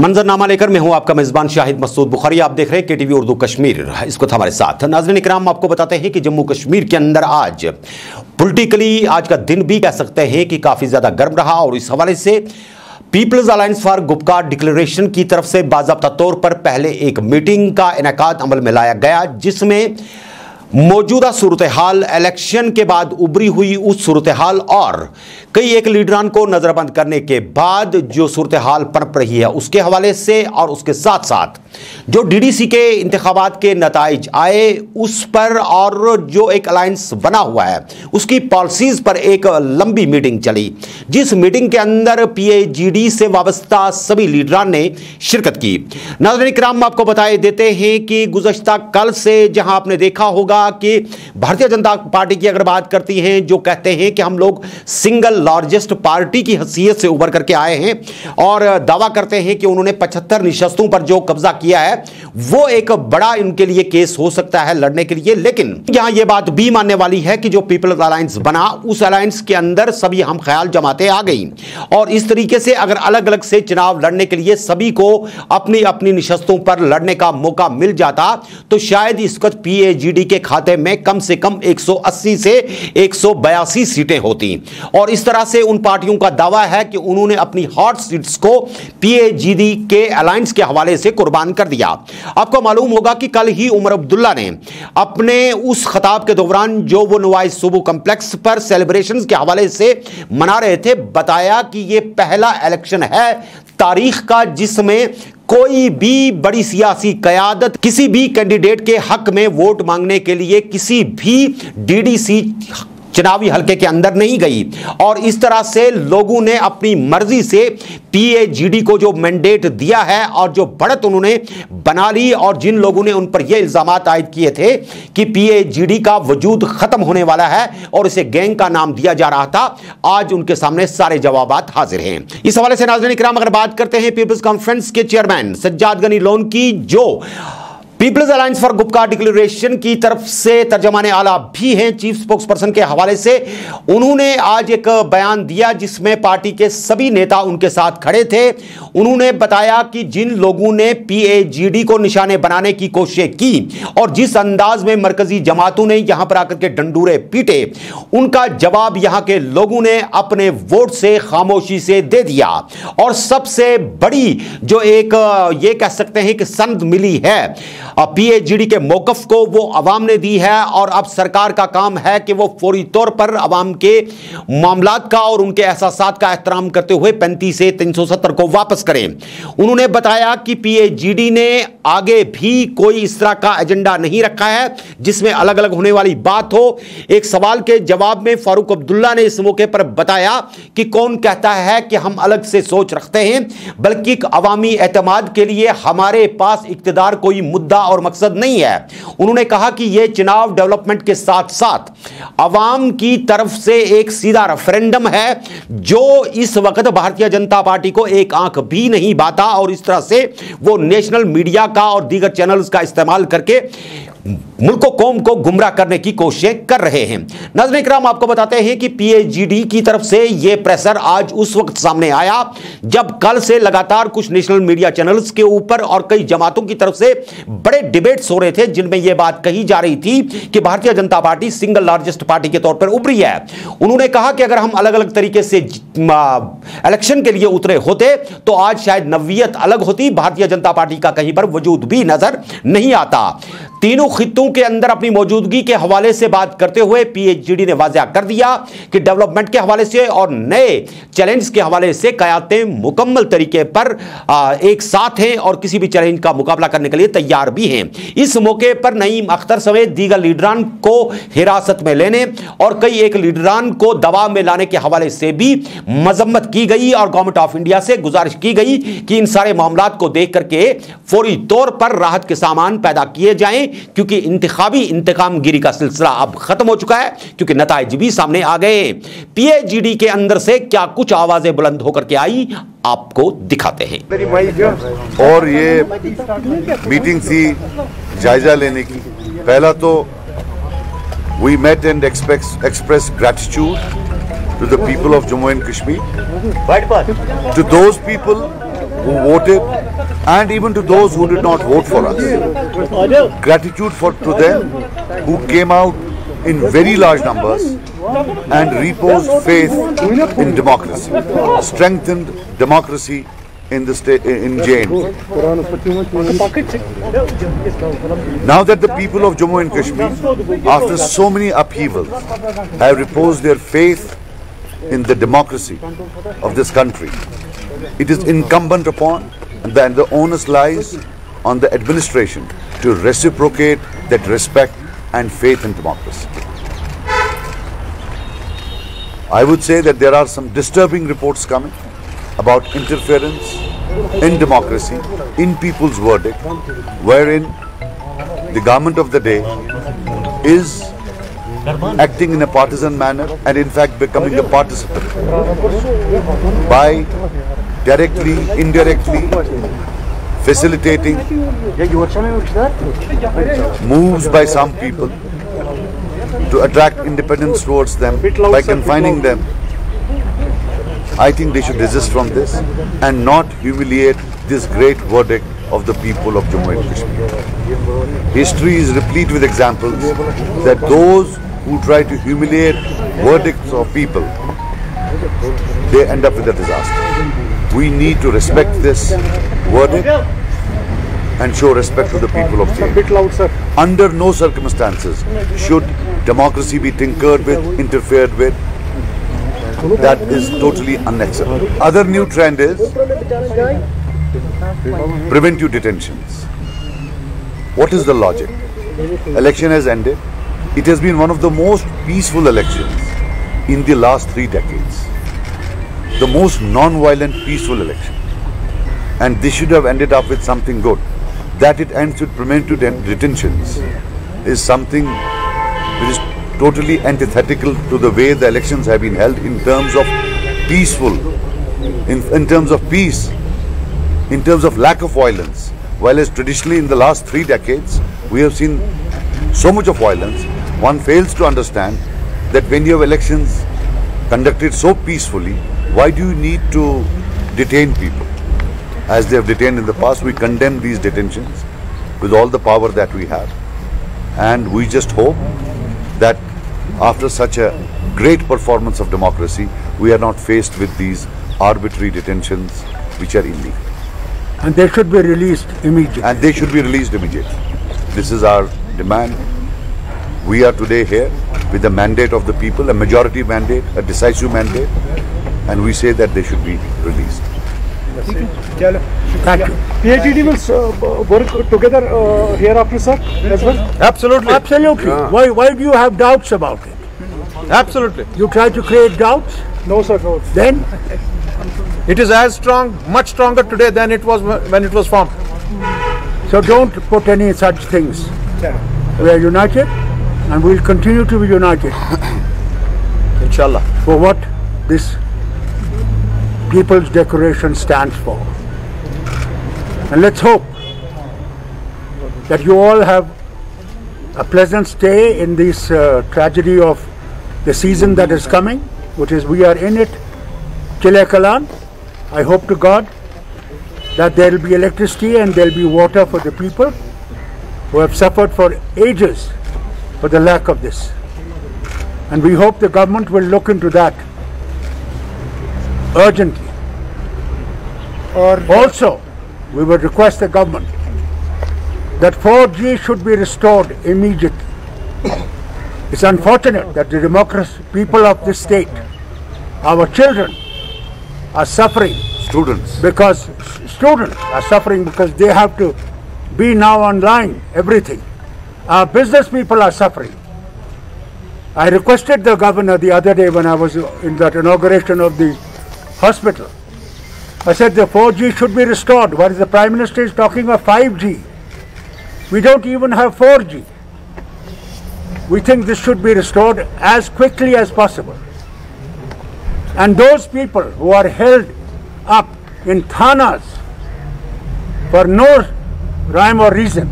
मंजरनामा लेकर मैं हूं आपका मेजबान शाहिद मसूद बुखारी। आप देख रहे हैं केटीवी उर्दू कश्मीर। इसको हमारे साथ नाज़रीन इकराम, आपको बताते हैं कि जम्मू कश्मीर के अंदर आज पॉलिटिकली आज का दिन भी कह सकते हैं कि काफ़ी ज़्यादा गर्म रहा और इस हवाले से people's alliance for Gupkar declaration की तरफ से बाज़ाब्ता तौर पर पहले एक मीटिंग का इनेकाद अमल में लाया गया, जिसमें मौजूदा सूरत हाल, इलेक्शन के बाद उभरी हुई उस सूरत हाल और कई एक लीडरान को नजरबंद करने के बाद जो सूरत हाल पनप रही है उसके हवाले से और उसके साथ साथ जो डीडीसी के इंतखाबात के नताइज आए उस पर और जो एक अलायंस बना हुआ है उसकी पॉलिसीज पर एक लंबी मीटिंग चली, जिस मीटिंग के अंदर पीएजीडी से वाबस्ता सभी लीडरान ने शिरकत की। नाज़रीन इकराम, आपको बताए देते हैं कि गुज़श्ता कल से जहां आपने देखा होगा कि भारतीय जनता पार्टी की अगर बात करती हैं, जो कहते हैं कि हम लोग सिंगल लार्जेस्ट पार्टी की हैसियत से उभर करके आए हैं और दावा करते हैं कि उन्होंने 75 निशस्तों पर जो कब्जा किया है वो एक बड़ा इनके लिए केस हो सकता है लड़ने के लिए। लेकिन यहां यह बात भी मानने वाली है कि जो पीपल्स अलायंस बना उस अलायंस के अंदर सभी हम ख्याल जमाते आ गई और इस तरीके से अगर अलग अलग से चुनाव लड़ने के लिए सभी को अपनी अपनी निशस्तों पर लड़ने का मौका मिल जाता तो शायद इस वक्त पीएजीडी के खाते में कम से कम 180 से 182 सीटें होती और इस तरह से उन पार्टियों का दावा है कि उन्होंने अपनी हॉट सीट्स को पीएजीडी के अलायंस के हवाले से कुर्बान कर दिया। आपको मालूम होगा कि कल ही उमर अब्दुल्ला ने अपने उस खिताब के दौरान जो वो नवाइज सुबू कॉम्प्लेक्स पर सेलिब्रेशंस के हवाले से मना रहे थे, बताया कि ये पहला इलेक्शन है तारीख का जिसमें कोई भी बड़ी सियासी क़यादत किसी भी कैंडिडेट के हक में वोट मांगने के लिए किसी भी डीडीसी चुनावी हलके के अंदर नहीं गई और इस तरह से लोगों ने अपनी मर्जी से पीएजीडी को जो मैंडेट दिया है और जो बढ़त उन्होंने बना ली और जिन लोगों ने उन पर यह इल्जामात आयद किए थे कि पीएजीडी का वजूद खत्म होने वाला है और इसे गैंग का नाम दिया जा रहा था, आज उनके सामने सारे जवाबात हाजिर हैं। इस हवाले से नाज़रीन इकराम, अगर बात करते हैं पीपल्स कॉन्फ्रेंस के चेयरमैन सज्जाद गनी लोन की, जो people's alliance for Gupkar declaration की तरफ से तर्जमाने आला भी हैं, चीफ स्पोक्स पर्सन के हवाले से उन्होंने आज एक बयान दिया जिसमें पार्टी के सभी नेता उनके साथ खड़े थे। उन्होंने बताया कि जिन लोगों ने पीएजीडी को निशाने बनाने की कोशिश की और जिस अंदाज में मरकजी जमातों ने यहां पर आकर के डंडूरे पीटे, उनका जवाब यहां के लोगों ने अपने वोट से खामोशी से दे दिया और सबसे बड़ी जो एक ये कह सकते हैं कि सनद मिली है पीएजीडी के मौकफ को वो अवाम ने दी है और अब सरकार का काम है कि वो फौरी तौर पर अवाम के मामलात का और उनके एहसासात का एहतराम करते हुए 35 से 370 को वापस करें। उन्होंने बताया कि पीएजीडी ने आगे भी कोई इस तरह का एजेंडा नहीं रखा है जिसमें अलग अलग होने वाली बात हो। एक सवाल के जवाब में फारूक अब्दुल्ला ने इस मौके पर बताया कि कौन कहता है कि हम अलग से सोच रखते हैं, बल्कि अवामी एतमाद के लिए हमारे पास इक्तदार कोई मुद्दा और मकसद नहीं है। उन्होंने कहा कि यह चुनाव डेवलपमेंट के साथ साथ अवाम की तरफ से एक सीधा रेफरेंडम है जो इस वक्त भारतीय जनता पार्टी को एक आंख भी नहीं बाता और इस तरह से वो नेशनल मीडिया का और दीगर चैनल्स का इस्तेमाल करके मुल्क कौम को गुमराह करने की कोशिश कर रहे हैं। नाज़रीन इकराम, आपको बताते हैं कि पीएजीडी की तरफ से यह प्रेशर आज उस वक्त सामने आया जब कल से लगातार कुछ नेशनल मीडिया चैनल्स के ऊपर और कई जमातों की तरफ से बड़े डिबेट्स हो रहे थे जिनमें यह बात कही जा रही थी कि Bharatiya Janata party single largest party के तौर पर उभरी है। उन्होंने कहा कि अगर हम अलग अलग तरीके से इलेक्शन के लिए उतरे होते तो आज शायद नवीयत अलग होती, भारतीय जनता पार्टी का कहीं पर वजूद भी नजर नहीं आता। तीनों खित्तों के अंदर अपनी मौजूदगी के हवाले से बात करते हुए पीएजीडी ने वाज़ेह कर दिया कि डेवलपमेंट के हवाले से और नए चैलेंज के हवाले से क़यादतें मुकम्मल तरीके पर एक साथ हैं और किसी भी चैलेंज का मुकाबला करने के लिए तैयार भी हैं। इस मौके पर नईम अख्तर समेत दीगर लीडरान को हिरासत में लेने और कई एक लीडरान को दबाव में लाने के हवाले से भी मजम्मत की गई और गवर्नमेंट ऑफ इंडिया से गुजारिश की गई कि इन सारे मामलात को देख करके फौरी तौर पर राहत के सामान पैदा किए जाएं, क्योंकि इंतखाबी इंतकामगिरी का सिलसिला अब खत्म हो चुका है, क्योंकि नताइज भी सामने आ गए। पीएजीडी के अंदर से क्या कुछ आवाजें बुलंद होकर के आई, आपको दिखाते हैं। और ये मीटिंग थी जायजा लेने की। पहला तो we met and express gratitude to the people of Jammu and Kashmir, to those people who voted, and even to those who did not vote for us. Gratitude to them who came out in very large numbers and reposed faith in democracy, strengthened democracy in the state, in Jain. Now that the people of Jammu and Kashmir, after so many upheavals, have reposed their faith in the democracy of this country, it is incumbent upon and the onus lies on the administration to reciprocate that respect and faith in democracy. I would say that there are some disturbing reports coming about interference in democracy, in people's verdict, wherein the government of the day is acting in a partisan manner and in fact becoming a participant by directly, indirectly facilitating moves by some people to attract independence towards them by confining them. I think they should desist from this and not humiliate this great verdict of the people of Jammu and Kashmir. History is replete with examples that those who try to humiliate verdicts of people, they end up with a disaster. We need to respect this verdict and show respect to the people of Jain. Under no circumstances should democracy be tinkered with, interfered with. That is totally unacceptable. Other new trend is preventive detentions. What is the logic? Election has ended. It has been one of the most peaceful elections in the last 3 decades. The most non-violent, peaceful election. And this should have ended up with something good. That it ends with preventive detentions is something which is totally antithetical to the way the elections have been held in terms of peaceful, in terms of peace, in terms of lack of violence. While as traditionally in the last 3 decades, we have seen so much of violence, one fails to understand that when you have elections conducted so peacefully, why do you need to detain people? As they have detained in the past, we condemn these detentions with all the power that we have. And we just hope that after such a great performance of democracy, we are not faced with these arbitrary detentions which are illegal. And they should be released immediately. And they should be released immediately. This is our demand. We are today here with the mandate of the people, a majority mandate, a decisive mandate, and we say that they should be released. Thank you. PITD will work together hereafter, sir, as well? Absolutely. Absolutely. Yeah. Why do you have doubts about it? Absolutely. You try to create doubts? No, sir, no. Then It is as strong, much stronger today than it was when it was formed. so don't put any such things. We are united and we'll continue to be united Inshallah. for what this People's Declaration stands for. And let's hope that you all have a pleasant stay in this tragedy of the season that is coming, which is we are in it, Chile Kalan. I hope to God that there will be electricity and there will be water for the people who have suffered for ages for the lack of this. And we hope the government will look into that urgently. Also, we will request the government that 4G should be restored immediately. It's unfortunate that the democracy people of this state, our children, are suffering. Students. Because students are suffering because they have to be now online, everything. Our business people are suffering. I requested the governor the other day when I was in that inauguration of the hospital. I said the 4G should be restored. What is the Prime Minister is talking of 5G? We don't even have 4G. We think this should be restored as quickly as possible. And those people who are held up in thanas for no rhyme or reason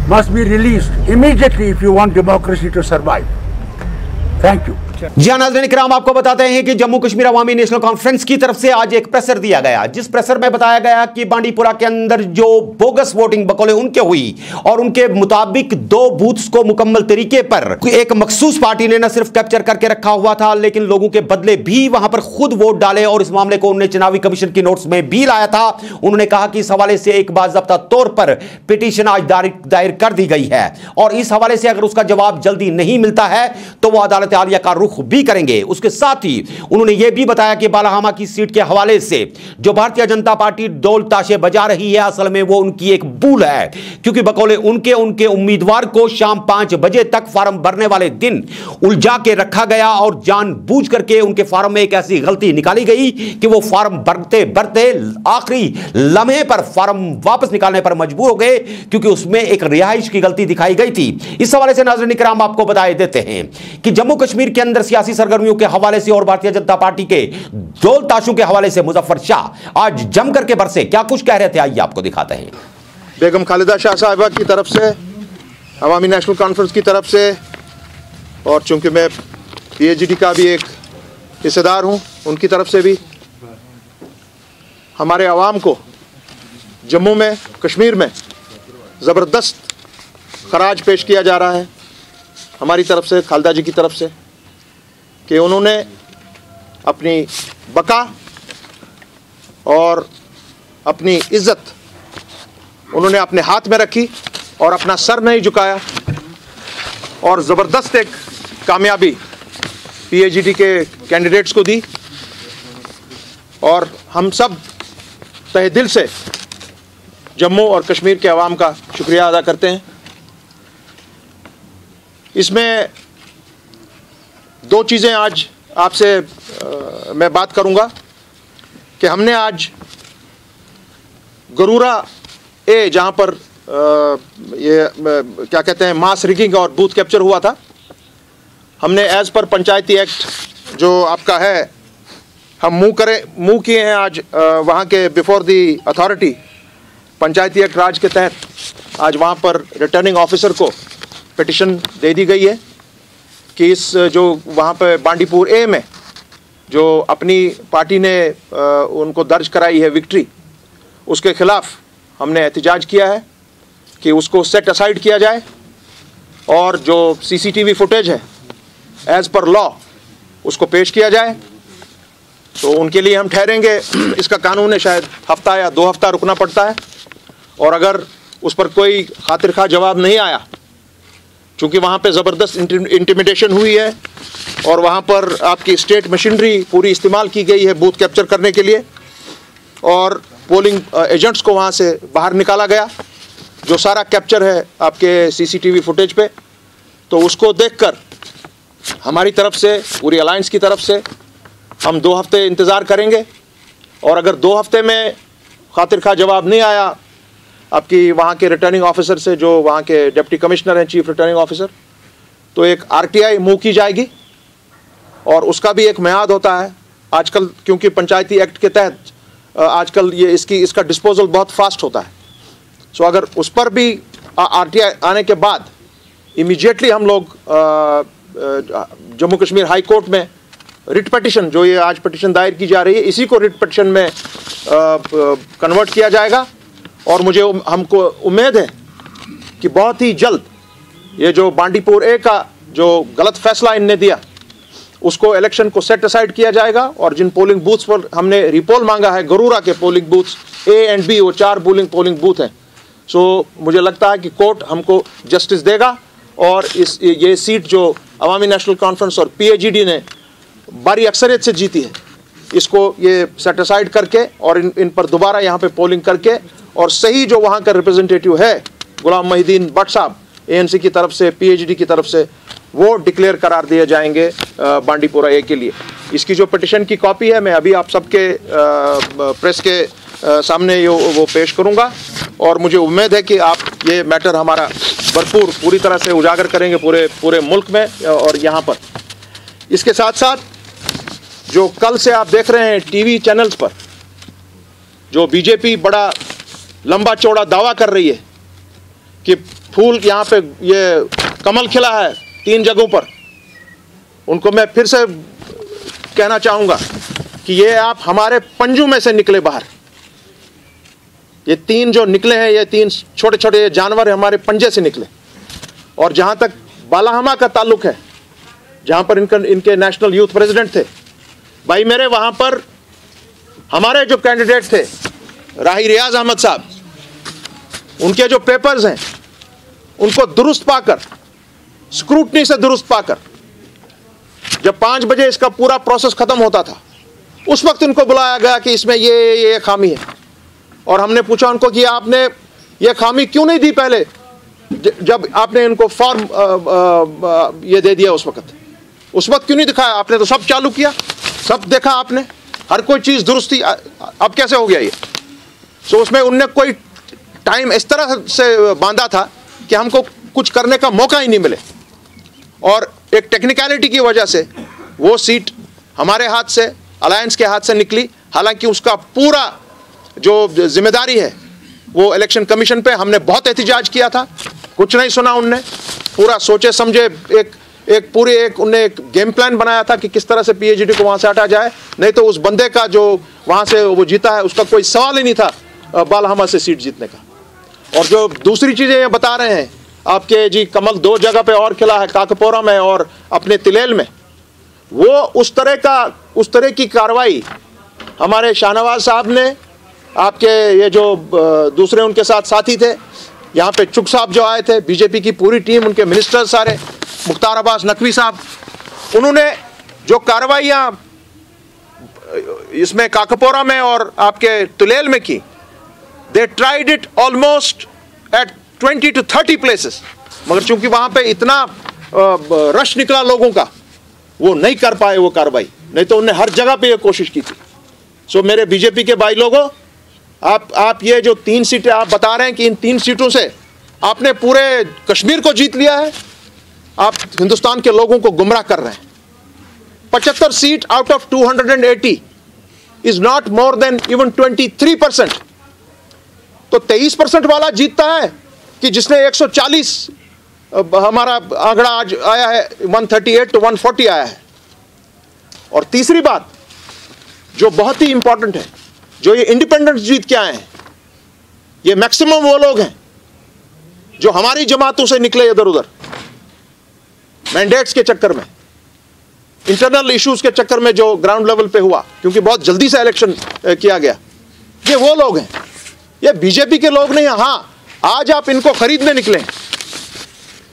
must be released immediately if you want democracy to survive. Thank you. जी हाँ नाज़रीन इकराम, आपको बताते हैं कि जम्मू कश्मीर अवामी national conference की तरफ से आज एक प्रेसर दिया गया, जिस प्रेसर में बताया गया कि बांडीपुरा के अंदर जो बोगस वोटिंग बकौले उनके हुई और उनके मुताबिक 2 बूथ्स को मुकम्मल तरीके पर एक मखसूस पार्टी ने न सिर्फ कैप्चर करके रखा हुआ था, लेकिन लोगों के बदले भी वहां पर खुद वोट डाले और इस मामले को उन्होंने चुनावी कमीशन की नोट्स में भी लाया था। उन्होंने कहा कि इस हवाले से एक बाज़ाब्ता तौर पर पिटीशन आज दायर कर दी गई है और इस हवाले से अगर उसका जवाब जल्दी नहीं मिलता है तो वह अदालत आलिया का रुख भी करेंगे। उसके साथ ही उन्होंने यह भी बताया कि बालाहामा की सीट के हवाले से जो भारतीय जनता पार्टी डोल ताशे बजा रही है, असल में वो उनकी एक भूल है, क्योंकि बकौले उनके उम्मीदवार को शाम 5 बजे तक फार्म भरने वाले दिन उलझा के रखा गया और जानबूझ करके उनके फार्म में एक ऐसी गलती निकाली गई कि वो फार्म भरते भरते आखिरी लम्हे पर फार्म वापस निकालने पर मजबूर हो गए, क्योंकि उसमें एक रिहाइश की गलती दिखाई गई थी। इस हवाले से नाज़रीन इकराम आपको बताए देते हैं कि जम्मू कश्मीर के अंदर सियासी सरगर्मियों के हवाले से और भारतीय जनता पार्टी के डोल ताशों के हवाले से मुजफ्फर शाह आज जम करके बरसे। क्या कुछ कह रहे थे, आइए आपको दिखाते हैं। बेगम खालिदा शाह साहिबा की तरफ से, अवामी नेशनल कॉन्फ्रेंस की तरफ से, और चूंकि मैं PAGD का भी एक हिस्सेदार हूं, उनकी तरफ से भी हमारे अवाम को जम्मू में, कश्मीर में ज़बरदस्त खराज पेश किया जा रहा है हमारी तरफ से, खालिदा जी की तरफ से, कि उन्होंने अपनी बका और अपनी इज्जत उन्होंने अपने हाथ में रखी और अपना सर नहीं झुकाया और ज़बरदस्त एक कामयाबी PAGD के कैंडिडेट्स को दी। और हम सब तहे दिल से जम्मू और कश्मीर के अवाम का शुक्रिया अदा करते हैं। इसमें 2 चीज़ें आज आपसे मैं बात करूंगा कि हमने आज गरूरा ए, जहां पर ये क्या कहते हैं मास रिगिंग और बूथ कैप्चर हुआ था, हमने एज पर पंचायती एक्ट जो आपका है, हम मूव किए हैं आज वहाँ के before the authority. Panchayati act Raj के तहत आज वहाँ पर रिटर्निंग ऑफिसर को पिटिशन दे दी गई है कि इस जो वहाँ पे बांडीपुर ए में जो अपनी पार्टी ने उनको दर्ज कराई है विक्ट्री, उसके खिलाफ हमने एहतिजाज किया है कि उसको सेट असाइड किया जाए और जो CCTV फुटेज है एज पर लॉ उसको पेश किया जाए। तो उनके लिए हम ठहरेंगे, इसका कानून है शायद हफ्ता या 2 हफ्ता रुकना पड़ता है, और अगर उस पर कोई खातिर खा जवाब नहीं आया, चूँकि वहाँ पे ज़बरदस्त इंटिमिडेशन हुई है और वहाँ पर आपकी स्टेट मशीनरी पूरी इस्तेमाल की गई है बूथ कैप्चर करने के लिए, और पोलिंग एजेंट्स को वहाँ से बाहर निकाला गया, जो सारा कैप्चर है आपके CCTV फुटेज पे। तो उसको देखकर हमारी तरफ से, पूरी अलायंस की तरफ से, हम 2 हफ्ते इंतज़ार करेंगे, और अगर 2 हफ्ते में खातिर खा जवाब नहीं आया आपकी वहाँ के रिटर्निंग ऑफिसर से, जो वहाँ के डिप्टी कमिश्नर हैं, चीफ रिटर्निंग ऑफिसर, तो एक RTI मूव की जाएगी और उसका भी एक मियाद होता है आजकल, क्योंकि पंचायती एक्ट के तहत आजकल ये इसका डिस्पोजल बहुत फास्ट होता है। सो अगर उस पर भी RTI आने के बाद इमीडिएटली हम लोग जम्मू कश्मीर हाई कोर्ट में रिट पिटिशन, जो ये आज पिटिशन दायर की जा रही है, इसी को रिट पिटिशन में कन्वर्ट किया जाएगा। और हमको उम्मीद है कि बहुत ही जल्द ये जो बांडीपुर ए का जो गलत फैसला इनने दिया, उसको इलेक्शन को सेट असाइड किया जाएगा, और जिन पोलिंग बूथ्स पर हमने रिपोल मांगा है, गरूरा के polling booths A and B, वो 4 पोलिंग बूथ हैं। सो मुझे लगता है कि कोर्ट हमको जस्टिस देगा और ये सीट जो अवामी नेशनल कॉन्फ्रेंस और PAGD ने बड़ी अक्सरियत से जीती है, इसको ये सेट असाइड करके और इन पर दोबारा यहाँ पे पोलिंग करके, और सही जो वहाँ का रिप्रेजेंटेटिव है गुलाम मोहिद्दीन भट्ट साहब ANC की तरफ से, PAGD की तरफ से, वो डिक्लेयर करार दिए जाएंगे बांडीपुरा ए के लिए। इसकी जो पिटिशन की कॉपी है मैं अभी आप सबके प्रेस के सामने वो पेश करूंगा, और मुझे उम्मीद है कि आप ये मैटर हमारा भरपूर पूरी तरह से उजागर करेंगे पूरे मुल्क में और यहाँ पर। इसके साथ साथ जो कल से आप देख रहे हैं TV चैनल्स पर, जो BJP बड़ा लंबा चौड़ा दावा कर रही है कि फूल यहाँ पे ये कमल खिला है 3 जगहों पर, उनको मैं फिर से कहना चाहूँगा कि ये आप हमारे पंजों में से निकले बाहर। ये तीन जो निकले हैं, ये तीन छोटे छोटे जानवर हमारे पंजे से निकले। और जहाँ तक बालाहमा का ताल्लुक है, जहाँ पर इनके नेशनल यूथ प्रेसिडेंट थे, भाई मेरे वहाँ पर हमारे जो कैंडिडेट थे राही रियाज अहमद साहब, उनके जो पेपर्स हैं उनको दुरुस्त पाकर, स्क्रूटनी से दुरुस्त पाकर, जब 5 बजे इसका पूरा प्रोसेस खत्म होता था उस वक्त इनको बुलाया गया कि इसमें ये खामी है। और हमने पूछा उनको कि आपने ये खामी क्यों नहीं दी पहले, जब आपने इनको फॉर्म ये दे दिया उस वक्त क्यों नहीं दिखाया? आपने तो सब चालू किया, सब देखा आपने, हर कोई चीज़ दुरुस्त थी, अब कैसे हो गया ये? सो उसमें उनने कोई टाइम इस तरह से बांधा था कि हमको कुछ करने का मौका ही नहीं मिले। और एक टेक्निकलिटी की वजह से वो सीट हमारे हाथ से, अलायंस के हाथ से निकली। हालांकि उसका पूरा जो जिम्मेदारी है वो इलेक्शन कमीशन पे, हमने बहुत एहतिजाज किया था, कुछ नहीं सुना उनने। पूरा सोचे समझे उनने एक गेम प्लान बनाया था कि किस तरह से पीएचडी को वहाँ से हटा जाए, नहीं तो उस बंदे का जो वहाँ से वो जीता है उसका कोई सवाल ही नहीं था बालाहमा से सीट जीतने का। और जो दूसरी चीज़ें ये बता रहे हैं आपके जी, कमल 2 जगह पे और खिला है, काकपोरा में और अपने तिलेल में, वो उस तरह की कार्रवाई हमारे शाहनवाज साहब ने, आपके ये जो दूसरे उनके साथ साथी थे, यहाँ पे चुग साहब जो आए थे, बीजेपी की पूरी टीम, उनके मिनिस्टर सारे, मुख्तार अब्बास नकवी साहब, उन्होंने जो कार्रवाइयाँ इसमें काकपोरा में और आपके तुलेल में की, they tried it almost at 20 to 30 places, मगर चूंकि वहाँ पे इतना रश निकला लोगों का, वो नहीं कर पाए वो कार्रवाई, नहीं तो उन्होंने हर जगह पे ये कोशिश की थी। सो मेरे बीजेपी के भाई लोगों, आप ये जो 3 सीटें आप बता रहे हैं कि इन 3 सीटों से आपने पूरे कश्मीर को जीत लिया है, आप हिंदुस्तान के लोगों को गुमराह कर रहे हैं। 75 seat out of 280 is not more than even 23%। तो 23% वाला जीतता है कि जिसने 140, हमारा आंकड़ा आज आया है 138 to 140 आया है। और तीसरी बात जो बहुत ही इंपॉर्टेंट है, जो ये इंडिपेंडेंस जीत के आए हैं, ये मैक्सिमम वो लोग हैं जो हमारी जमातों से निकले इधर उधर, मैंडेट्स के चक्कर में, इंटरनल इश्यूज के चक्कर में जो ग्राउंड लेवल पे हुआ, क्योंकि बहुत जल्दी से इलेक्शन किया गया, ये वो लोग हैं, ये बीजेपी के लोग नहीं हैं। हाँ, आज आप इनको खरीदने निकले,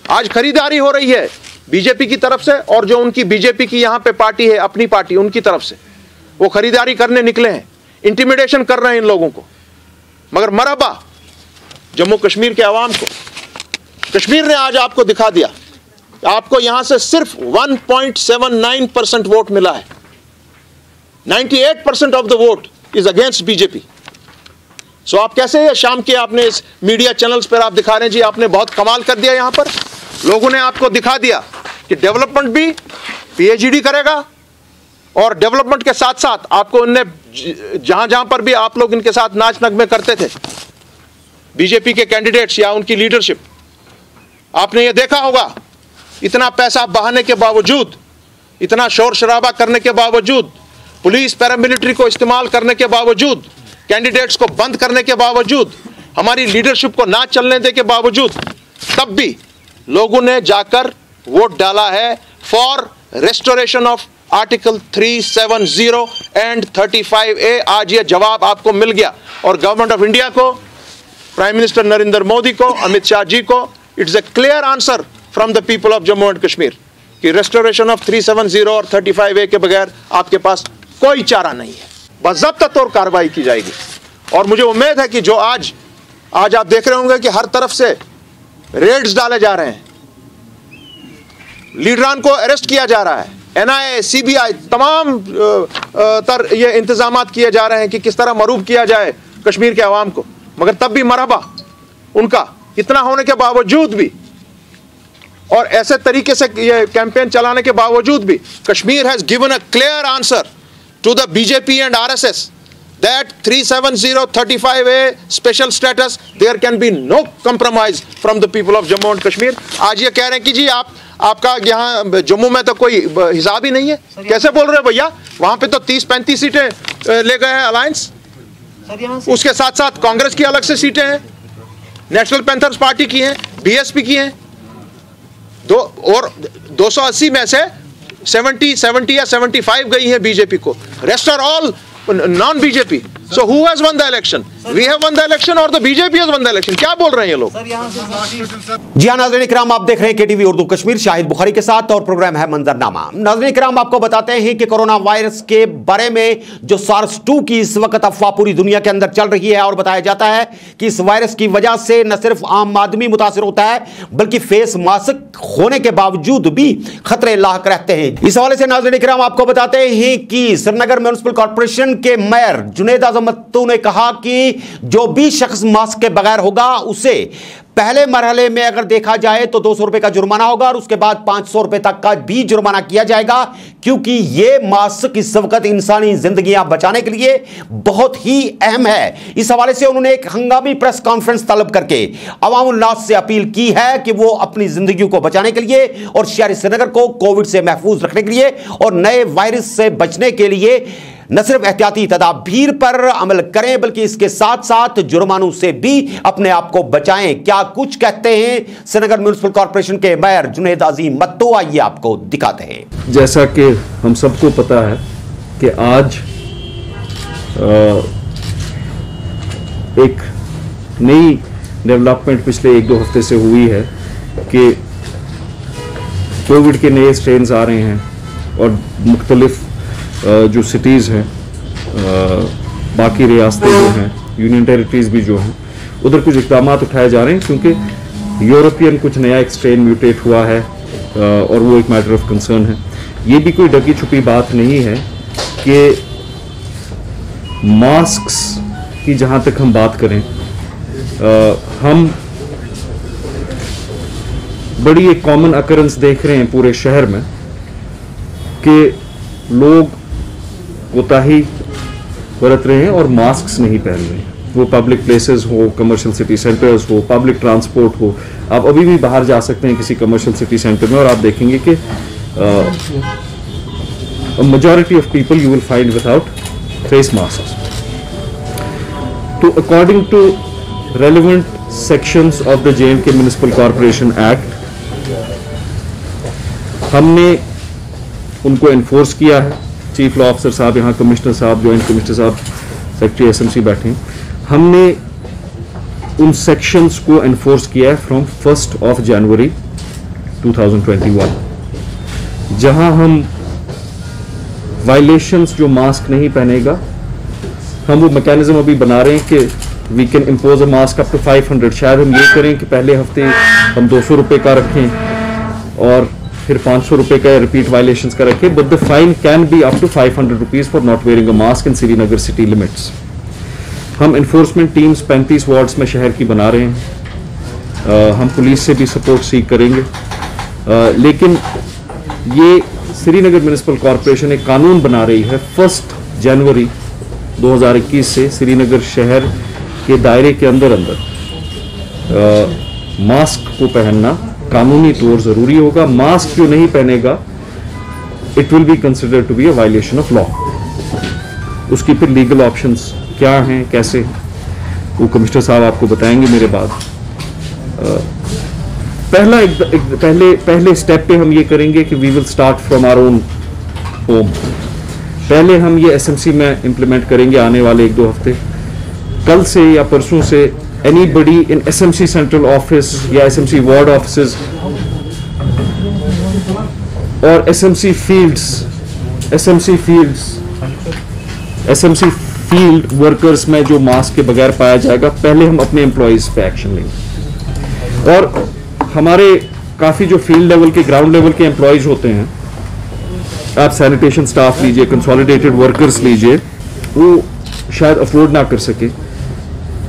आज खरीदारी हो रही है बीजेपी की तरफ से, और जो उनकी बीजेपी की यहाँ पे पार्टी है, अपनी पार्टी, उनकी तरफ से वो खरीदारी करने निकले हैं, इंटिमिडेशन कर रहे हैं इन लोगों को। मगर मरहबा जम्मू कश्मीर के अवाम को, कश्मीर ने आज आपको दिखा दिया, आपको यहां से सिर्फ 1.79% वोट मिला है। 98% of the vote is against BJP. So आप कैसे ये शाम के आपने इस मीडिया चैनल्स पर आप दिखा रहे हैं जी, आपने बहुत कमाल कर दिया। यहां पर लोगों ने आपको दिखा दिया कि डेवलपमेंट भी पीएचडी करेगा, और डेवलपमेंट के साथ साथ आपको इनने जहां जहां पर भी आप लोग इनके साथ नाच नगमे करते थे, बीजेपी के कैंडिडेट्स या उनकी लीडरशिप, आपने ये देखा होगा, इतना पैसा बहाने के बावजूद, इतना शोर शराबा करने के बावजूद, पुलिस पैरामिलिट्री को इस्तेमाल करने के बावजूद, कैंडिडेट्स को बंद करने के बावजूद, हमारी लीडरशिप को ना चलने देने के बावजूद, तब भी लोगों ने जाकर वोट डाला है for restoration of article 370 and 35A। आज ये जवाब आपको मिल गया, और गवर्नमेंट ऑफ इंडिया को, प्राइम मिनिस्टर नरेंद्र मोदी को, अमित शाह जी को, it's a clear answer from the people of Jammu and Kashmir कि रेस्टोरेशन ऑफ 370 और 35A के बगैर आपके पास कोई चारा नहीं है। बाज़ाब्ता तौर कार्रवाई की जाएगी। और मुझे उम्मीद है कि जो आज आप देख रहे होंगे कि हर तरफ से रेड्स डाले जा रहे हैं, लीडरान को अरेस्ट किया जा रहा है, NIA, CBI, तमाम ये इंतजामात किए जा रहे हैं कि किस तरह मरूब किया जाए कश्मीर के अवाम को। मगर तब भी मरहबा उनका, इतना होने के बावजूद भी, और ऐसे तरीके से ये कैंपेन चलाने के बावजूद भी, Kashmir has given a clear answer to the BJP and RSS that 370-35A special status, there can be no compromise from the people of Jammu and Kashmir. आज ये कह रहे हैं कि जी आपका यहाँ जम्मू में तो कोई हिसाब ही नहीं है, कैसे बोल रहे हो भैया? वहाँ पे तो 30-35 सीटें ले गए हैं अलायंस, उसके साथ साथ कांग्रेस की अलग से सीटें हैं, नेशनल पैंथर्स पार्टी की हैं, बीएसपी की हैं, और 280 में से 70 या 75 गई है बीजेपी को, rest are all non BJP. So who has won the election? We have won the election or the BJP has won the election? क्या बोल रहे हैं ये लोग? जी हाँ नाज़रीन इकराम, आप देख रहे हैं केटीवी उर्दू कश्मीर शाहिद बुखारी के साथ और प्रोग्राम है मंजरनामा. नाज़रीन इकराम, आपको बताते हैं कि कोरोना वायरस के बारे में जो SARS-2 की इस वक्त अफवाह पूरी दुनिया के अंदर चल रही है और बताया जाता है कि इस वायरस की वजह से न सिर्फ आम आदमी मुतासिर होता है बल्कि फेस मास्क होने के बावजूद भी खतरे लाक रहते हैं. इस हवाले से नाज़रीन इकराम आपको बताते हैं कि श्रीनगर म्युनिसिपल कॉर्पोरेशन के मेयर जुनैद आजम मत्तू ने कहा कि जो भी शख्स मास्क के बगैर होगा उसे पहले मरहले में अगर देखा जाए तो 200 रुपए का जुर्माना होगा और उसके बाद 500 रुपए तक का भी जुर्माना किया जाएगा, क्योंकि यह मास्क इस वक्त इंसानी जिंदगियां बचाने के लिए बहुत ही अहम है. इस हवाले से उन्होंने एक हंगामी प्रेस कॉन्फ्रेंस तलब करके अवामुल नास से अपील की है कि वो अपनी जिंदगी को बचाने के लिए और शहर श्रीनगर को कोविड से महफूज रखने के लिए और नए वायरस से बचने के लिए न सिर्फ एहतियाती तदाबीर पर अमल करें बल्कि इसके साथ साथ जुर्मानों से भी अपने आप को बचाएं. क्या कुछ कहते हैं श्रीनगर म्युनिसिपल कॉर्पोरेशन के मेयर जुनैद आज़म मत्तू, आइए आपको दिखाते हैं. जैसा कि हम सबको पता है कि आज एक नई डेवलपमेंट पिछले 1-2 हफ्ते से हुई है कि कोविड के नए स्ट्रेन्स आ रहे हैं और मुख्तलिफ जो सिटीज़ हैं, बाकी रियासतें जो हैं, यूनियन टेरिटरीज भी जो हैं, उधर कुछ इक़दाम उठाए जा रहे हैं क्योंकि यूरोपियन कुछ नया एक स्ट्रेन म्यूटेट हुआ है और वो एक मैटर ऑफ कंसर्न है. ये भी कोई ढकी छुपी बात नहीं है कि मास्क्स की जहाँ तक हम बात करें, हम बड़ी एक कॉमन अकरेंस देख रहे हैं पूरे शहर में कि लोग कोताही बरत रहे हैं और मास्क नहीं पहन रहे हैं. वो पब्लिक प्लेसेस हो, कमर्शियल सिटी सेंटर्स हो, पब्लिक ट्रांसपोर्ट हो. आप अभी भी बाहर जा सकते हैं किसी कमर्शियल सिटी सेंटर में और आप देखेंगे कि majority of people you will find without face mask. तो according to relevant sections of the J&K municipal corporation act, हमने उनको एनफोर्स किया है. चीफ लॉ ऑफिसर साहब यहाँ, कमिश्नर साहब, जॉइंट कमिश्नर साहब, सेक्रेटरी SMC बैठे हैं. हमने उन सेक्शंस को एनफोर्स किया है फ्रॉम 1 जनवरी 2021. जहां हम वायलेशंस जो मास्क नहीं पहनेगा, हम वो मैकेनिज्म अभी बना रहे हैं कि we can impose a mask up to 500. शायद हम ये करें कि पहले हफ्ते हम 200 रुपये का रखें और फिर 500 रुपये का रिपीट वायलेशंस का रखें, but the fine can be up to 500 rupees for not wearing a mask in Srinagar city limits. हम इन्फोर्समेंट टीम्स 35 वार्ड्स में शहर की बना रहे हैं. हम पुलिस से भी सपोर्ट सीख करेंगे. लेकिन ये श्रीनगर म्युनिसिपल कॉर्पोरेशन एक कानून बना रही है 1 जनवरी 2021 से श्रीनगर शहर के दायरे के अंदर मास्क को पहनना कानूनी तौर जरूरी होगा. मास्क जो नहीं पहनेगा, it will be considered to be a violation of law. उसकी फिर लीगल ऑप्शंस क्या हैं, कैसे, वो कमिश्नर साहब आपको बताएंगे मेरे बाद. पहले स्टेप पे हम ये करेंगे कि we will start from our own home. पहले हम ये SMC में इम्प्लीमेंट करेंगे आने वाले 1-2 हफ्ते. कल से या परसों से anybody in SMC central office या SMC ward offices और SMC field workers में जो मास्क के बगैर पाया जाएगा, पहले हम अपने एम्प्लॉयज पे एक्शन लेंगे. और हमारे काफ़ी जो फील्ड लेवल के, ग्राउंड लेवल के एम्प्लॉयज होते हैं, आप सैनिटेशन स्टाफ लीजिए, कंसोलिडेटेड वर्कर्स लीजिए, वो शायद अफोर्ड ना कर सके,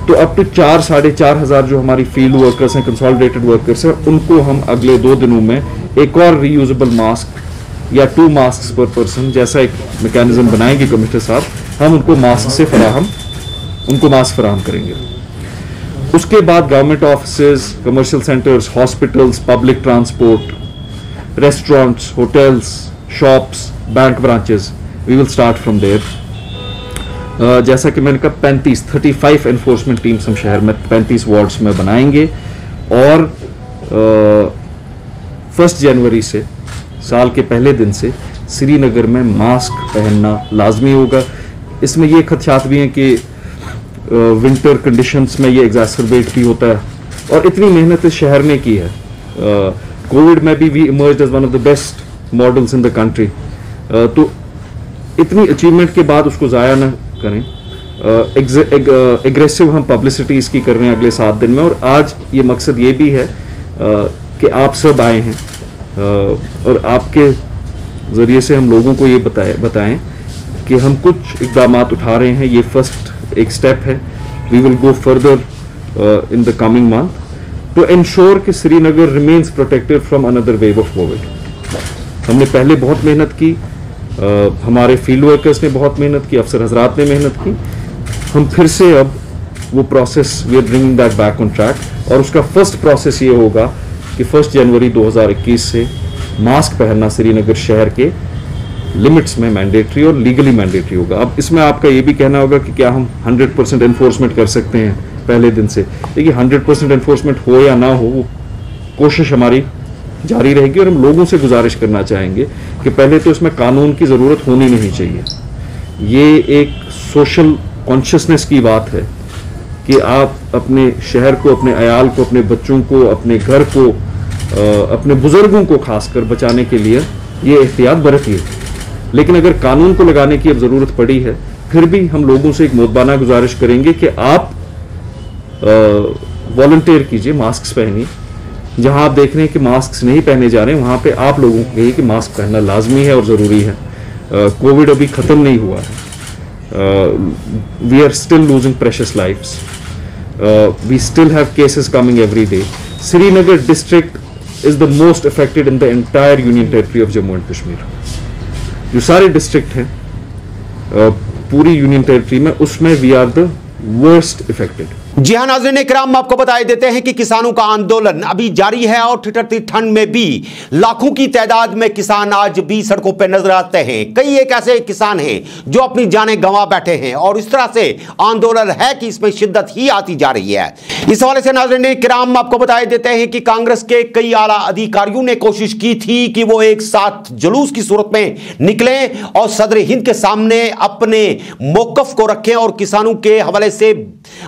तो अप टू 4-4.5 हज़ार जो हमारी फील्ड वर्कर्स हैं, कंसोलिडेटेड वर्कर्स हैं, उनको हम अगले 2 दिनों में एक और रीयूजेबल मास्क या 2 मास्क पर पर्सन जैसा एक मैकेनिज्म बनाएंगे कमिश्नर साहब, हम उनको मास्क फराहम करेंगे। उसके बाद government offices, commercial centres, hospitals, public transport, restaurants, hotels, shops, bank branches, we will start from there. जैसा कि मैंने कहा 35 एनफोर्समेंट टीम्स हम शहर में 35 वार्ड्स में बनाएंगे और 1 जनवरी से, साल के पहले दिन से श्रीनगर में मास्क पहनना लाजमी होगा। इसमें ये खदशात भी हैं कि विंटर कंडीशंस में ये एग्जैसरबेट भी होता है और इतनी मेहनत इस शहर ने की है। कोविड में भी we emerged as one of the best models in the country, तो इतनी अचीवमेंट के बाद उसको ज़ाया न करें। एग्रेसिव हम पब्लिसिटी इसकी कर रहे हैं अगले 7 दिन में, और आज ये मकसद ये भी है कि आप सब आए हैं और आपके ज़रिए से हम लोगों को ये बताएं कि हम कुछ इक़दाम उठा रहे हैं। ये फर्स्ट एक स्टेप है। We will go further in the coming month to ensure कि Srinagar remains protected from another wave of Covid. हमने पहले बहुत मेहनत की, हमारे फील्ड वर्कर्स ने बहुत मेहनत की, अफसर हजरात ने मेहनत की। हम फिर से अब वो process we are bringing that back on track, और उसका फर्स्ट प्रोसेस ये होगा कि 1 जनवरी 2021 से मास्क पहनना श्रीनगर शहर के लिमिट्स में मैंडेटरी और लीगली मैंडेटरी होगा। अब इसमें आपका ये भी कहना होगा कि क्या हम 100% एनफोर्समेंट कर सकते हैं पहले दिन से। देखिए 100% एनफोर्समेंट हो या ना हो, वो कोशिश हमारी जारी रहेगी, और हम लोगों से गुजारिश करना चाहेंगे कि पहले तो इसमें कानून की ज़रूरत होनी नहीं चाहिए। ये एक सोशल कॉन्शियसनेस की बात है कि आप अपने शहर को, अपने अयाल को, अपने बच्चों को, अपने घर को, अपने बुजुर्गों को खासकर बचाने के लिए ये एहतियात बरतिए। लेकिन अगर कानून को लगाने की अब ज़रूरत पड़ी है, फिर भी हम लोगों से एक मोदबाना गुजारिश करेंगे कि आप वॉलंटियर कीजिए, मास्क पहनिए। जहां आप देख रहे हैं कि मास्क नहीं पहने जा रहे हैं, वहां पे आप लोगों को कहिए कि मास्क पहनना लाजमी है और ज़रूरी है। कोविड अभी ख़त्म नहीं हुआ है। We are still losing precious lifes, we still have cases coming every day. Srinagar district is the most affected in the entire union territory of Jammu and Kashmir. जो सारे डिस्ट्रिक्ट हैं पूरी यूनियन टेरिटरी में, उसमें we are the worst effected. जी हां नाज़रीन इकराम, आपको बताए देते हैं कि किसानों का आंदोलन अभी जारी है और ठिठुरती ठंड में भी लाखों की तादाद में किसान आज भी सड़कों पर नजर आते हैं। कई एक ऐसे किसान हैं जो अपनी जानें गंवा बैठे हैं, और इस तरह से आंदोलन है कि इसमें शिद्दत ही आती जा रही है। इस हवाले से नाज़रीन इकराम आपको बताए देते हैं कि कांग्रेस के कई आला अधिकारियों ने कोशिश की थी कि वो एक साथ जुलूस की सूरत में निकले और सदर हिंद के सामने अपने मौकफ को रखें और किसानों के हवाले से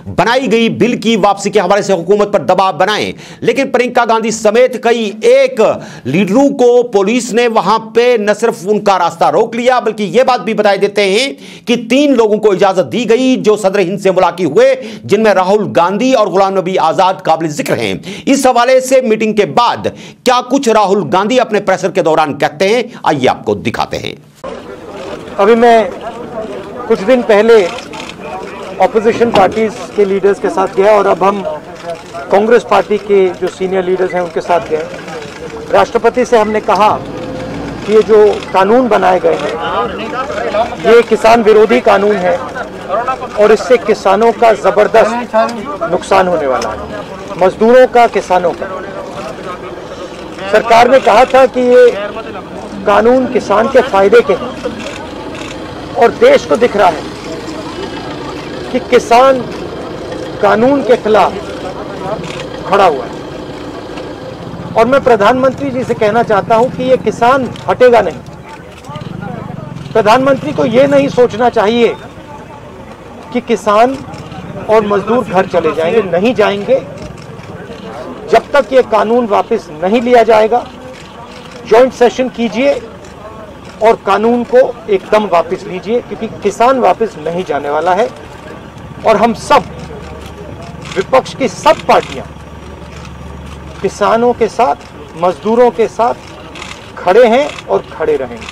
बनाई गई बिल की वापसी के हवाले से हुकूमत पर दबाव बनाएं। लेकिन प्रियंका गांधी समेत कई एक लीडरों को पुलिस ने वहां पे न सिर्फ उनका रास्ता रोक लिया, बल्कि यह बात भी बताए देते हैं कि 3 लोगों को इजाजत दी गई जो सदर हिंद से मुलाकात हुए, जिनमें राहुल गांधी और गुलाम नबी आजाद काबिल जिक्र हैं। इस हवाले से मीटिंग के बाद क्या कुछ राहुल गांधी अपने प्रेशर के दौरान कहते हैं, आइए आपको दिखाते हैं। अभी मैं कुछ दिन पहले ऑपोजिशन पार्टीज के लीडर्स के साथ गया, और अब हम कांग्रेस पार्टी के जो सीनियर लीडर्स हैं उनके साथ गए। राष्ट्रपति से हमने कहा कि ये जो कानून बनाए गए हैं ये किसान विरोधी कानून है और इससे किसानों का ज़बरदस्त नुकसान होने वाला है, मजदूरों का, किसानों का। सरकार ने कहा था कि ये कानून किसान के फायदे के हैं, और देश को दिख रहा है कि किसान कानून के खिलाफ खड़ा हुआ है। और मैं प्रधानमंत्री जी से कहना चाहता हूं कि ये किसान हटेगा नहीं। प्रधानमंत्री को ये नहीं सोचना चाहिए कि किसान और मजदूर घर चले जाएंगे, नहीं जाएंगे। जब तक ये कानून वापस नहीं लिया जाएगा, जॉइंट सेशन कीजिए और कानून को एकदम वापस लीजिए, क्योंकि किसान वापस नहीं जाने वाला है। और हम सब, विपक्ष की सब पार्टियां किसानों के साथ, मजदूरों के साथ खड़े हैं और खड़े रहेंगे।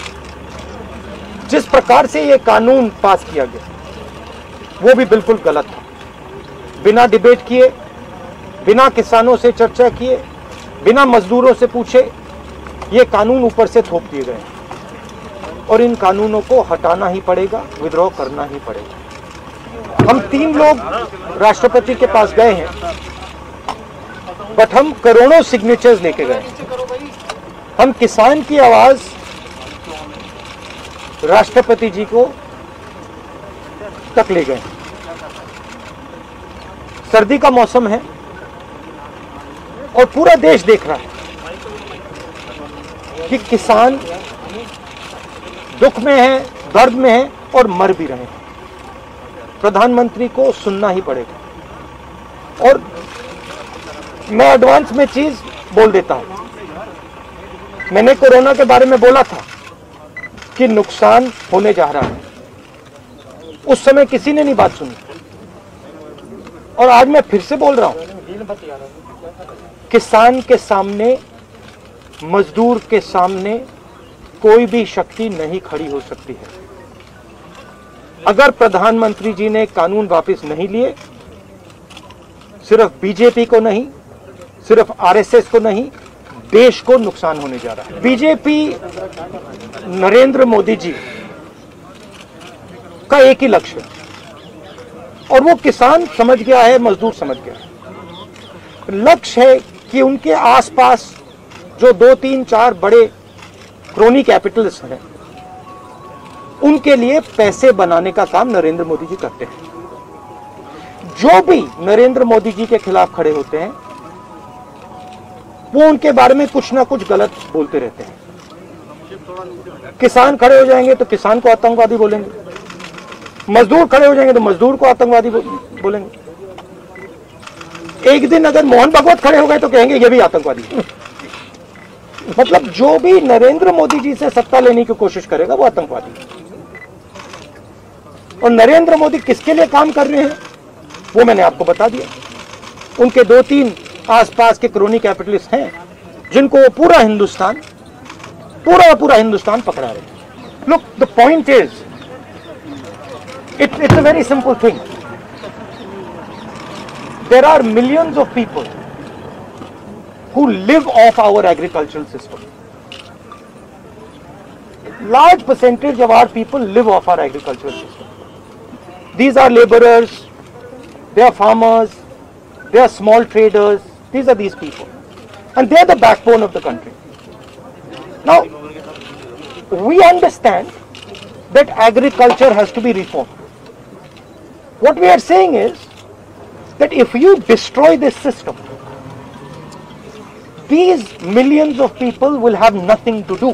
जिस प्रकार से ये कानून पास किया गया वो भी बिल्कुल गलत था। बिना डिबेट किए, बिना किसानों से चर्चा किए, बिना मजदूरों से पूछे ये कानून ऊपर से थोप दिए गए। और इन कानूनों को हटाना ही पड़ेगा, विड्रॉ करना ही पड़ेगा। हम 3 लोग राष्ट्रपति के पास गए हैं, बट हम करोड़ों सिग्नेचर्स लेके गए हैं। हम किसान की आवाज राष्ट्रपति जी को तक ले गए। सर्दी का मौसम है और पूरा देश देख रहा है कि किसान दुख में है, दर्द में है और मर भी रहे हैं। प्रधानमंत्री को सुनना ही पड़ेगा। और मैं एडवांस में चीज बोल देता हूं, मैंने कोरोना के बारे में बोला था कि नुकसान होने जा रहा है। उस समय किसी ने नहीं बात सुनी, और आज मैं फिर से बोल रहा हूं, किसान के सामने, मजदूर के सामने कोई भी शक्ति नहीं खड़ी हो सकती है। अगर प्रधानमंत्री जी ने कानून वापस नहीं लिए, सिर्फ बीजेपी को नहीं, सिर्फ आरएसएस को नहीं, देश को नुकसान होने जा रहा है। बीजेपी नरेंद्र मोदी जी का एक ही लक्ष्य है, और वो किसान समझ गया है, मजदूर समझ गया है। लक्ष्य है कि उनके आसपास जो 2, 3, 4 बड़े क्रोनी कैपिटलिस्ट हैं, उनके लिए पैसे बनाने का काम नरेंद्र मोदी जी करते हैं। जो भी नरेंद्र मोदी जी के खिलाफ खड़े होते हैं, वो उनके बारे में कुछ ना कुछ गलत बोलते रहते हैं। किसान खड़े हो जाएंगे तो किसान को आतंकवादी बोलेंगे, मजदूर खड़े हो जाएंगे तो मजदूर को आतंकवादी बोलेंगे। एक दिन अगर मोहन भागवत खड़े हो गए तो कहेंगे ये भी आतंकवादी है। मतलब जो भी नरेंद्र मोदी जी से सत्ता लेने की कोशिश करेगा वो आतंकवादी है। और नरेंद्र मोदी किसके लिए काम कर रहे हैं वो मैंने आपको बता दिया। उनके 2-3 आसपास के क्रोनी कैपिटलिस्ट हैं जिनको पूरा हिंदुस्तान पकड़ा रहे हैं। Look, the point is, it's a very simple thing. There are millions of people who live off our agricultural system. Large percentage of our people live off our agricultural system. These are laborers, they are farmers, they are small traders. These are these people, and they are the backbone of the country. Now, we understand that agriculture has to be reformed. What we are saying is that if you destroy this system, these millions of people will have nothing to do.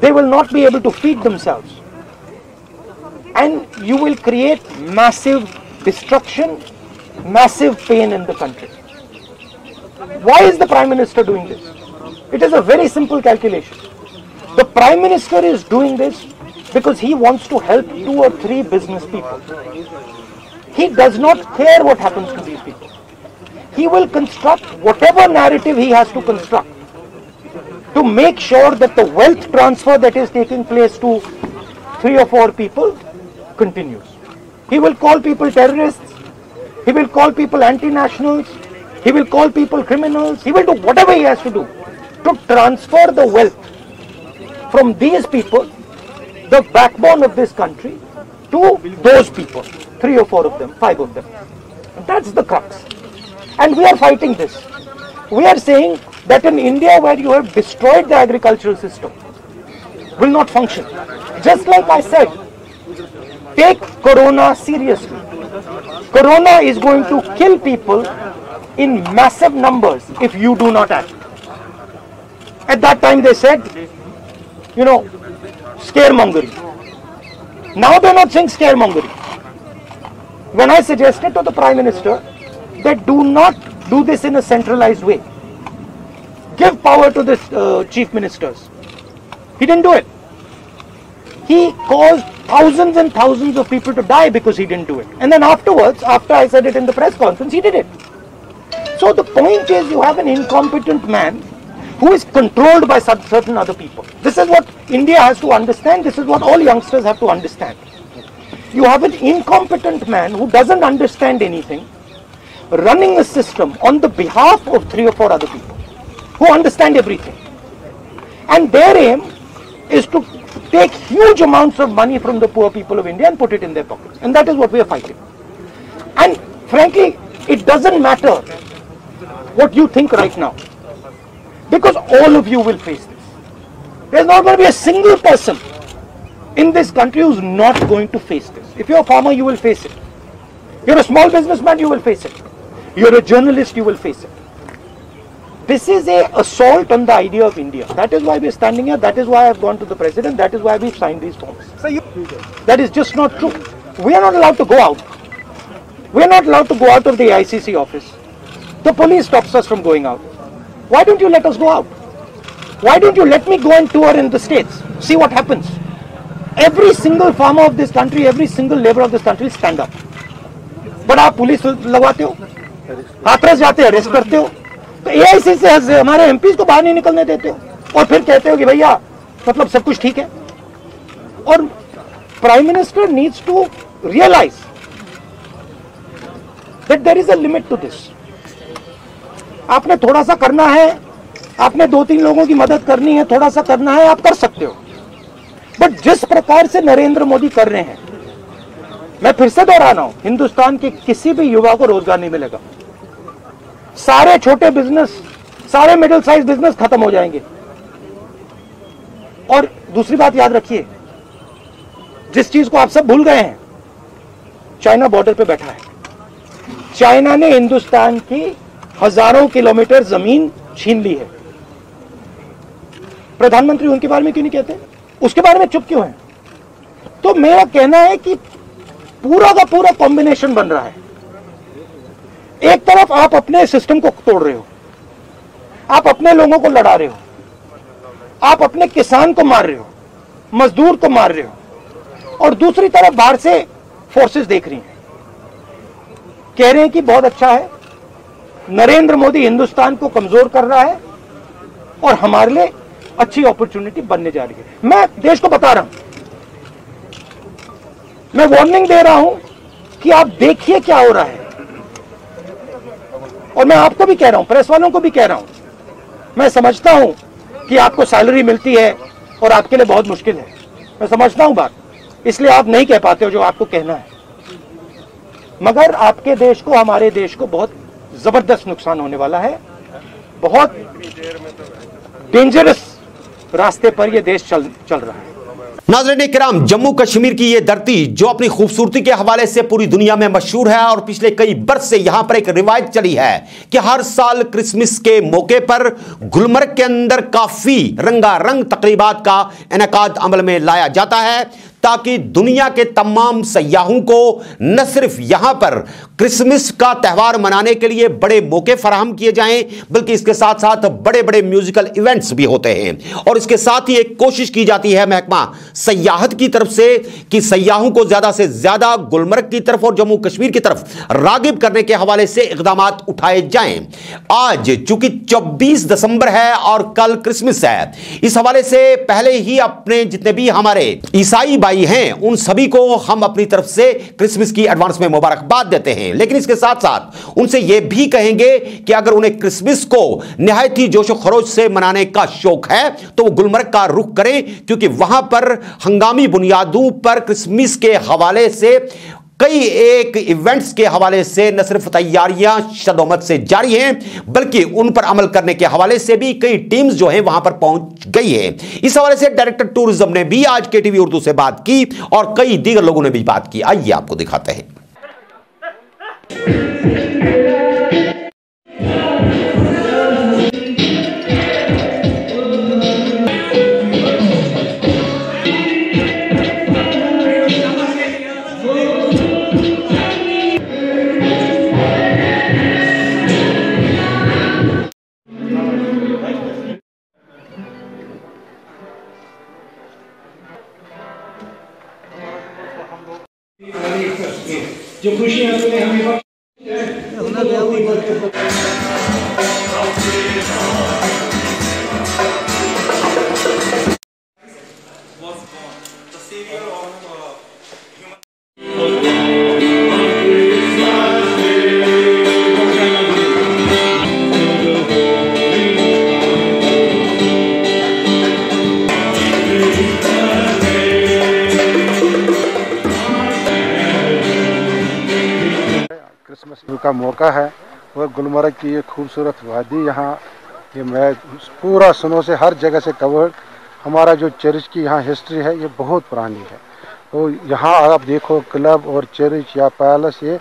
They will not be able to feed themselves. And you will create massive destruction, massive pain in the country. Why is the Prime Minister doing this? It is a very simple calculation. The Prime Minister is doing this because he wants to help 2 or 3 business people. He does not care what happens to these people. He will construct whatever narrative he has to construct to make sure that the wealth transfer that is taking place to 3 or 4 people continues. He will call people terrorists. He will call people anti-nationals. He will call people criminals. He will do whatever he has to do to transfer the wealth from these people, the backbone of this country, to those people, 3 or 4 of them, 5 of them. And that's the crux. And we are fighting this. We are saying that in India, where you have destroyed the agricultural system, will not function. Just like I said, take Corona seriously. Corona is going to kill people in massive numbers if you do not act. At that time they said, you know, scaremongering. Now they're not saying scaremongering. When I suggested to the Prime Minister that do not do this in a centralized way, give power to the chief ministers, he didn't do it. He caused thousands and thousands of people to die because he didn't do it. And then afterwards, after I said it in the press conference, he did it. So the point is, you have an incompetent man who is controlled by certain other people. This is what India has to understand. This is what all youngsters have to understand. You have an incompetent man who doesn't understand anything, running a system on the behalf of 3 or 4 other people who understand everything. And their aim is to take huge amounts of money from the poor people of India and put it in their pockets. And that is what we are fighting. And frankly, it doesn't matter what you think right now, because all of you will face this. There's not going to be a single person in this country who's not going to face this. If you're a farmer, you will face it. You're a small businessman, you will face it. You're a journalist, you will face it. This is an assault on the idea of India. That is why we're standing here. That is why I've gone to the president. That is why we've signed these forms. That is just not true. We are not allowed to go out. We are not allowed to go out of the ICC office. The police stops us from going out. Why don't you let us go out? Why don't you let me go and tour in the states? See what happens. Every single farmer of this country, every single labor of this country stand up. But आप police लगवाते हो, हाथरस जाते arrest करते हो, तो AIC से हमारे MPs को बाहर नहीं निकलने देते हो, और फिर कहते हो कि भैया मतलब सब कुछ ठीक है. और prime minister needs to realise that there is a limit to this. आपने थोड़ा सा करना है, आपने 2-3 लोगों की मदद करनी है, थोड़ा सा करना है, आप कर सकते हो. बट जिस प्रकार से नरेंद्र मोदी कर रहे हैं, मैं फिर से दोहरा रहा हूं, हिंदुस्तान के किसी भी युवा को रोजगार नहीं मिलेगा. सारे छोटे बिजनेस, सारे मिडिल साइज बिजनेस खत्म हो जाएंगे. और दूसरी बात याद रखिए, जिस चीज को आप सब भूल गए हैं, चाइना बॉर्डर पे बैठा है. चाइना ने हिंदुस्तान की हजारों किलोमीटर जमीन छीन ली है. प्रधानमंत्री उनके बारे में क्यों नहीं कहते? उसके बारे में चुप क्यों है? तो मेरा कहना है कि पूरा का पूरा कॉम्बिनेशन बन रहा है. एक तरफ आप अपने सिस्टम को तोड़ रहे हो, आप अपने लोगों को लड़ा रहे हो, आप अपने किसान को मार रहे हो, मजदूर को मार रहे हो, और दूसरी तरफ बाहर से फोर्सेस देख रही हैं, कह रहे हैं कि बहुत अच्छा है, नरेंद्र मोदी हिंदुस्तान को कमजोर कर रहा है और हमारे लिए अच्छी अपॉर्चुनिटी बनने जा रही है. मैं देश को बता रहा हूं, मैं वार्निंग दे रहा हूं कि आप देखिए क्या हो रहा है. और मैं आपको भी कह रहा हूं, प्रेस वालों को भी कह रहा हूं, मैं समझता हूं कि आपको सैलरी मिलती है और आपके लिए बहुत मुश्किल है. मैं समझता हूं बात, इसलिए आप नहीं कह पाते हो जो आपको कहना है. मगर आपके देश को, हमारे देश को बहुत जबरदस्त नुकसान होने वाला है. बहुत डेंजरस रास्ते पर यह देश चल रहा है. नाज़रीन किराम, जम्मू कश्मीर की ये धरती जो अपनी खूबसूरती के हवाले से पूरी दुनिया में मशहूर है, और पिछले कई बरस से यहां पर एक रिवायत चली है कि हर साल क्रिसमस के मौके पर गुलमर्ग के अंदर काफी रंगारंग तकरीबात का इनेकाद अमल में लाया जाता है, ताकि दुनिया के तमाम सयाहों को न सिर्फ यहां पर क्रिसमस का त्यौहार मनाने के लिए बड़े मौके फराहम किए जाएं, बल्कि इसके साथ साथ बड़े बड़े म्यूजिकल इवेंट्स भी होते हैं. और इसके साथ ही एक कोशिश की जाती है महकमा सयाहत की तरफ से कि सयाहों को ज्यादा से ज्यादा गुलमर्ग की तरफ और जम्मू कश्मीर की तरफ रागिब करने के हवाले से इकदाम उठाए जाएं. आज चूंकि 24 दिसंबर है और कल क्रिसमस है, इस हवाले से पहले ही अपने जितने भी हमारे ईसाई हैं उन सभी को हम अपनी तरफ से क्रिसमस की एडवांस में मुबारकबाद देते हैं. लेकिन इसके साथ साथ उनसे यह भी कहेंगे कि अगर उन्हें क्रिसमस को निहायत ही जोशो खरोश से मनाने का शौक है तो वो गुलमर्ग का रुख करें, क्योंकि वहां पर हंगामी बुनियादों पर क्रिसमस के हवाले से कई एक इवेंट्स के हवाले से न सिर्फ तैयारियां शदोमत से जारी हैं, बल्कि उन पर अमल करने के हवाले से भी कई टीम्स जो हैं वहां पर पहुंच गई है. इस हवाले से डायरेक्टर टूरिज्म ने भी आज KTV उर्दू से बात की और कई दीगर लोगों ने भी बात की. आइए आपको दिखाते हैं. जो खुशियां तुमने हमें का मौका है। वह गुलमर्ग की ये खूबसूरत वादी, यहाँ ये मैं पूरा स्नो से हर जगह से कवर्ड। हमारा जो चर्च की यहाँ हिस्ट्री है ये बहुत पुरानी है। तो यहाँ आप देखो क्लब और चर्च या पैलेस ये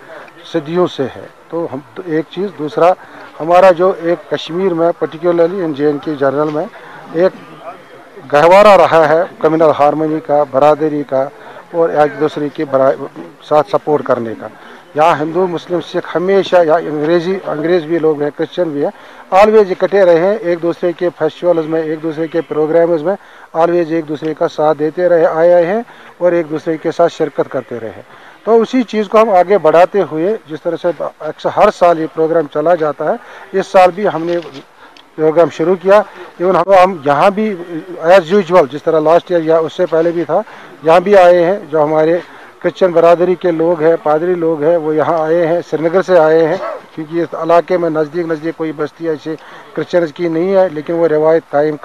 सदियों से है। तो हम तो एक चीज़, दूसरा हमारा जो एक कश्मीर में पर्टिकुलरली इन JNK जनरल में एक गहवारा रहा है कम्युनल हार्मनी का, बरादरी का और एक दूसरे के साथ सपोर्ट करने का। यहाँ हिंदू मुस्लिम सिख हमेशा, या अंग्रेज़ भी लोग हैं, क्रिश्चियन भी हैं, ऑलवेज इकट्ठे रहे हैं एक दूसरे के फेस्टिवल्स में, एक दूसरे के प्रोग्राम्स में, ऑलवेज एक दूसरे का साथ देते रहे आए हैं और एक दूसरे के साथ शिरकत करते रहे। तो उसी चीज़ को हम आगे बढ़ाते हुए, जिस तरह से हर साल ये प्रोग्राम चला जाता है, इस साल भी हमने प्रोग्राम शुरू किया। इवन हम यहाँ भी एज यूजुअल, जिस तरह लास्ट ईयर या उससे पहले भी था, यहाँ भी आए हैं। जो हमारे क्रिश्चियन बरादरी के लोग हैं, पादरी लोग हैं, वो यहाँ आए हैं, श्रीनगर से आए हैं, क्योंकि इस इलाके में नज़दीक कोई बस्ती ऐसे क्रिश्चियन की नहीं है, लेकिन वो रिवायत कायम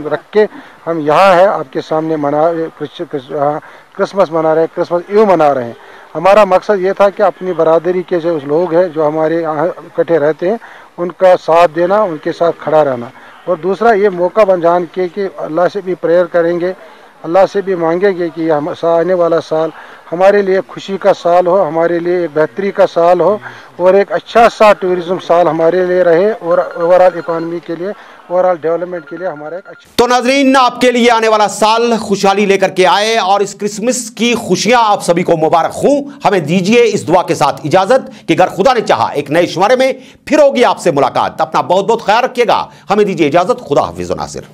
रख के हम यहाँ हैं आपके सामने क्रिसमस मना रहे हैं, क्रिसमस ईव मना रहे हैं। हमारा मकसद ये था कि अपनी बरादरी के जो लोग हैं, जो हमारे यहाँ इकट्ठे रहते हैं, उनका साथ देना, उनके साथ खड़ा रहना। और दूसरा ये मौका बन जान के कि अल्लाह से भी प्रेयर करेंगे, अल्लाह से भी मांगेंगे कि हम आने वाला साल हमारे लिए खुशी का साल हो, हमारे लिए एक बेहतरी का साल हो और एक अच्छा सा टूरिज्म साल हमारे लिए रहे और ओवरऑल इकॉनमी के लिए, ओवरऑल डेवलपमेंट के लिए हमारा एक अच्छा। तो नाजरीन, आपके लिए आने वाला साल खुशहाली लेकर के आए और इस क्रिसमस की खुशियां आप सभी को मुबारक हो। हमें दीजिए इस दुआ के साथ इजाजत कि अगर खुदा ने चाहा एक नए शुमारे में फिर होगी आपसे मुलाकात। अपना बहुत बहुत ख्याल रखिएगा। हमें दीजिए इजाजत। खुदा हाफिज़ व नासिर।